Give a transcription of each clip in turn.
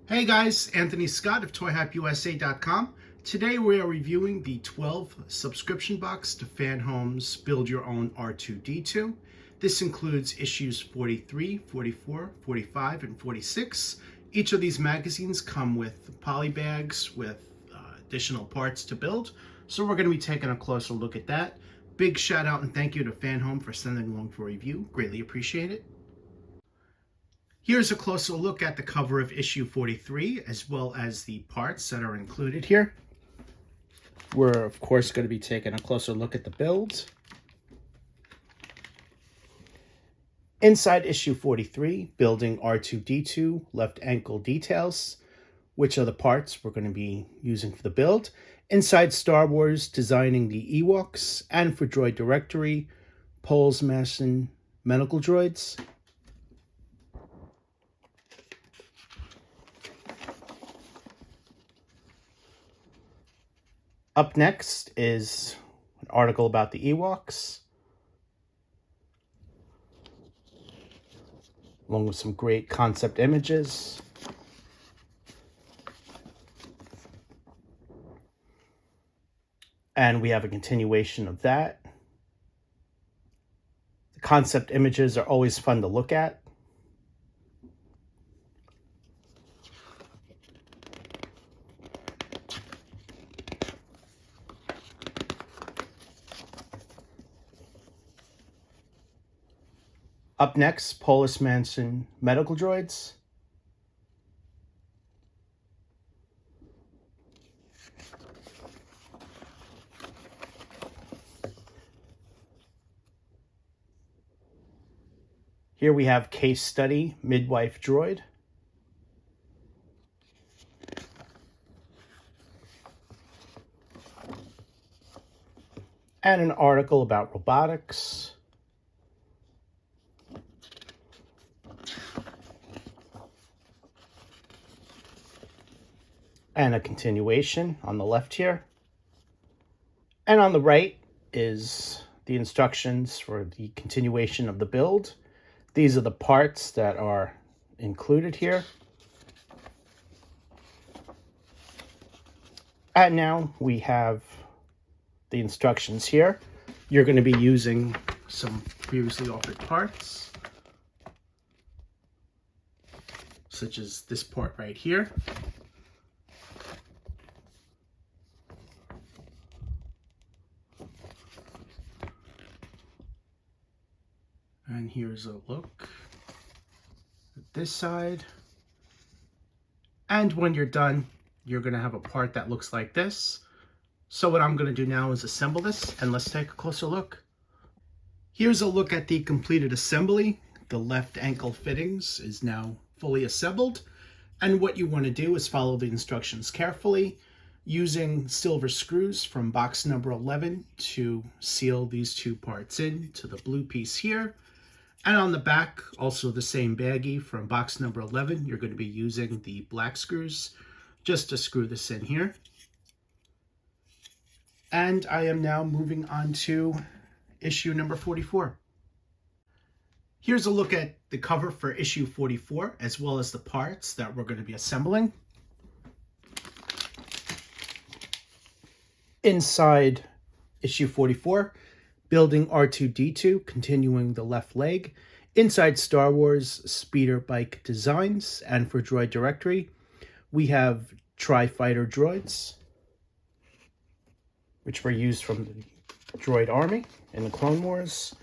Hey guys, Anthony Scott of ToyHypeUSA.com. Today we are reviewing the 12 subscription box to FanHome's Build Your Own R2-D2. This includes issues 43, 44, 45, and 46. Each of these magazines come with poly bags with additional parts to build, so we're going to be taking a closer look at that. Big shout out and thank you to FanHome for sending along for review. Greatly appreciate it. Here's a closer look at the cover of issue 43, as well as the parts that are included here. We're, of course, going to be taking a closer look at the build. Inside issue 43, building R2-D2 left ankle details, which are the parts we're going to be using for the build. Inside Star Wars, designing the Ewoks, and for Droid Directory, Poles Mason medical droids. Up next is an article about the Ewoks, along with some great concept images. And we have a continuation of that. The concept images are always fun to look at. Up next, Polis Manson medical droids. Here we have Case Study Midwife Droid. And an article about robotics. And a continuation on the left here. And on the right is the instructions for the continuation of the build. These are the parts that are included here. And now we have the instructions here. You're going to be using some previously offered parts, such as this part right here. And here's a look at this side. And when you're done, you're going to have a part that looks like this. So what I'm going to do now is assemble this, and let's take a closer look. Here's a look at the completed assembly. The left ankle fittings is now fully assembled. And what you want to do is follow the instructions carefully, using silver screws from box number 11 to seal these two parts in to the blue piece here. And on the back, also the same baggie from box number 11, you're going to be using the black screws just to screw this in here. And I am now moving on to issue number 44. Here's a look at the cover for issue 44, as well as the parts that we're going to be assembling. Inside issue 44, building R2-D2, continuing the left leg. Inside Star Wars speeder bike designs, and for Droid Directory, we have Tri-Fighter droids, which were used from the Droid Army in the Clone Wars.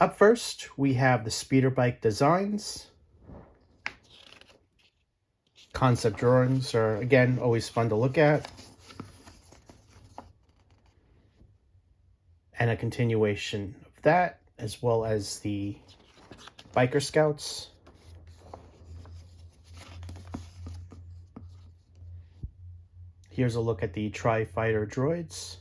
Up first, we have the speeder bike designs. Concept drawings are, again, always fun to look at. And a continuation of that, as well as the biker scouts. Here's a look at the Tri-Fighter droids.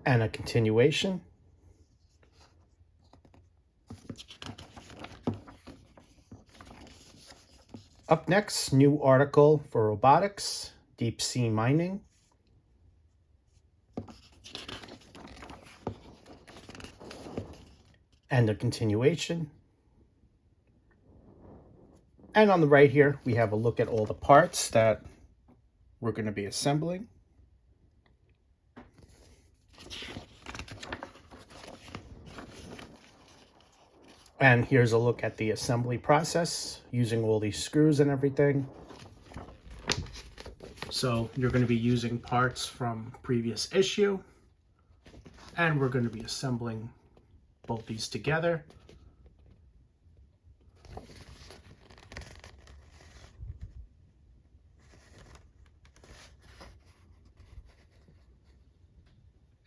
And a continuation. Up next, new article for robotics, deep sea mining. and a continuation. And on the right here, we have a look at all the parts that we're going to be assembling. And here's a look at the assembly process using all these screws and everything. So you're going to be using parts from previous issue, and we're going to be assembling both these together.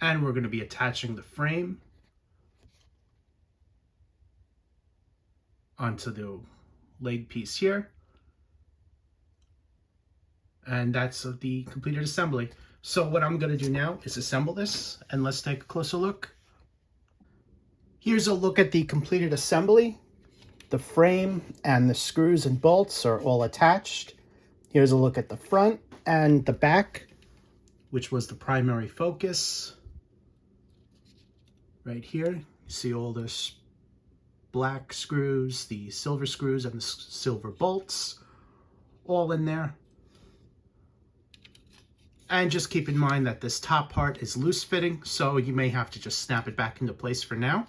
And we're going to be attaching the frame onto the leg piece here. And that's the completed assembly. So what I'm going to do now is assemble this, and let's take a closer look. Here's a look at the completed assembly. The frame and the screws and bolts are all attached. Here's a look at the front and the back, which was the primary focus. Right here, you see all this black screws, the silver screws, and the silver bolts all in there. And just keep in mind that this top part is loose fitting, so you may have to just snap it back into place for now.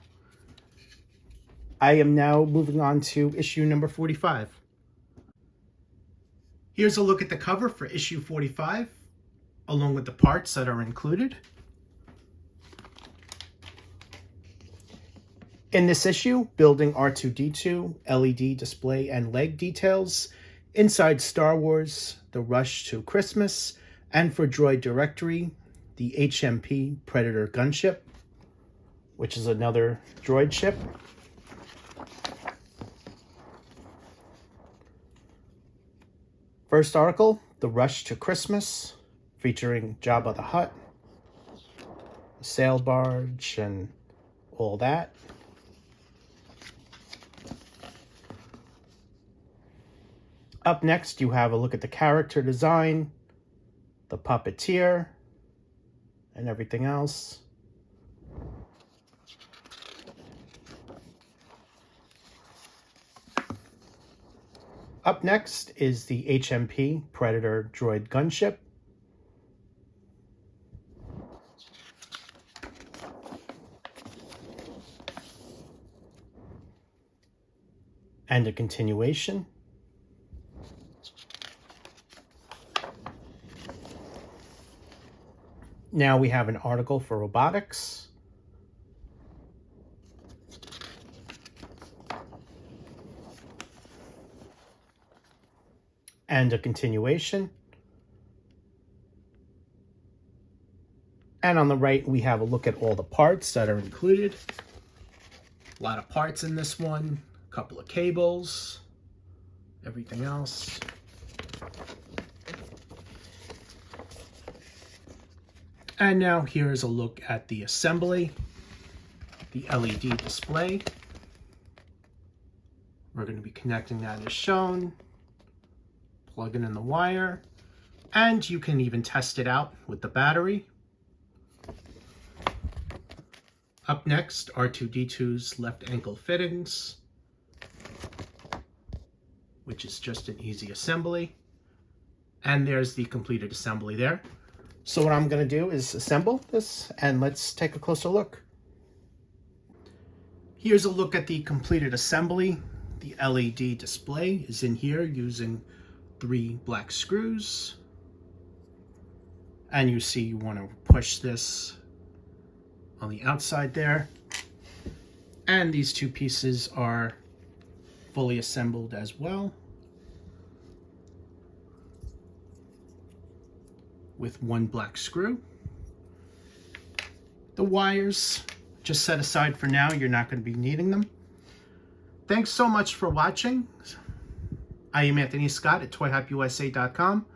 I am now moving on to issue number 45. Here's a look at the cover for issue 45, along with the parts that are included. In this issue, building R2-D2, LED display and leg details, inside Star Wars, the rush to Christmas, and for Droid Directory, the HMP Predator gunship, which is another droid ship. First article, the rush to Christmas, featuring Jabba the Hutt, a sail barge, and all that. Up next, you have a look at the character design, the puppeteer, and everything else. Up next is the HMP Predator droid gunship. And a continuation. Now we have an article for robotics. And a continuation. And on the right, we have a look at all the parts that are included. A lot of parts in this one, a couple of cables, everything else. And now here's a look at the assembly, the LED display. We're going to be connecting that as shown, plugging in the wire, and you can even test it out with the battery. Up next, R2-D2's left ankle fittings, which is just an easy assembly. And there's the completed assembly there. So what I'm going to do is assemble this, and let's take a closer look. Here's a look at the completed assembly. The LED display is in here using 3 black screws. And you see you want to push this on the outside there. And these 2 pieces are fully assembled as well, with 1 black screw. The wires just set aside for now. You're not going to be needing them. Thanks so much for watching. I am Anthony Scott at toyhypeusa.com.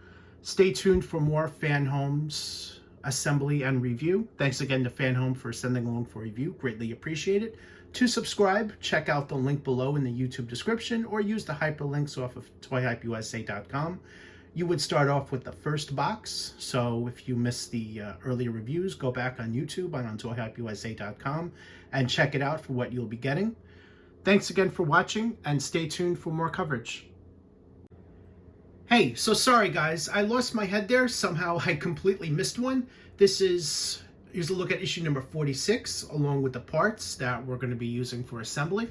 Stay tuned for more FanHome's assembly and review. Thanks again to FanHome for sending along for review. Greatly appreciate it. To subscribe, check out the link below in the YouTube description or use the hyperlinks off of toyhypeusa.com. You would start off with the first box. So if you missed the earlier reviews, go back on YouTube on toyhypeusa.com and check it out for what you'll be getting. Thanks again for watching, and stay tuned for more coverage. Hey, so sorry guys, I lost my head there. Somehow I completely missed one. Here's a look at issue number 46, along with the parts that we're going to be using for assembly.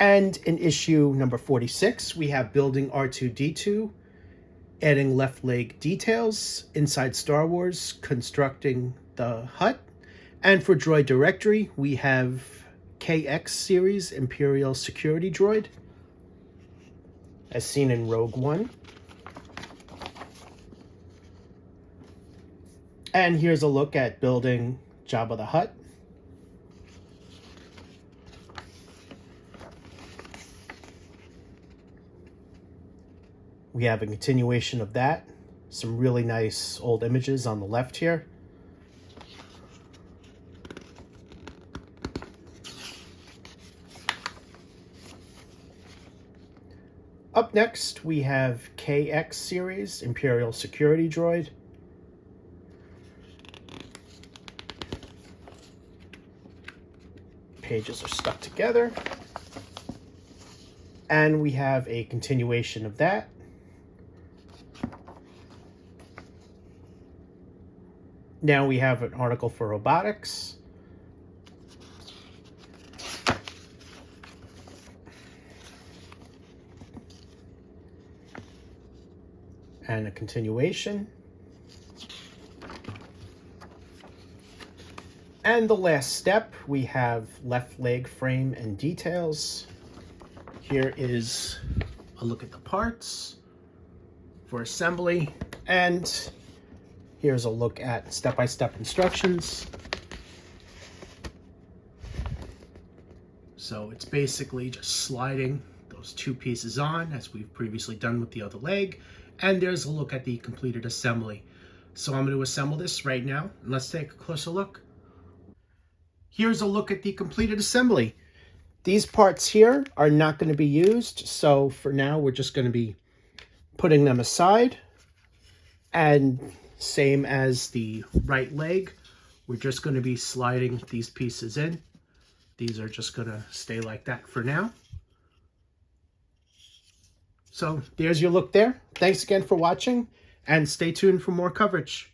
And in issue number 46, we have building R2-D2, adding left leg details, inside Star Wars, constructing the hut. And for Droid Directory, we have KX series Imperial Security Droid, as seen in Rogue One. And here's a look at building Jabba the Hutt. We have a continuation of that. Some really nice old images on the left here. Up next, we have KX series Imperial Security Droid. Pages are stuck together. And we have a continuation of that. Now we have an article for robotics. And a continuation. And the last step, we have left leg frame and details. Here is a look at the parts for assembly, and here's a look at step-by-step instructions. So it's basically just sliding those two pieces on, as we've previously done with the other leg. And there's a look at the completed assembly. So I'm going to assemble this right now, and let's take a closer look. Here's a look at the completed assembly. These parts here are not going to be used, so for now we're just going to be putting them aside. And same as the right leg, we're just going to be sliding these pieces in. These are just going to stay like that for now. So there's your look there. Thanks again for watching, and stay tuned for more coverage.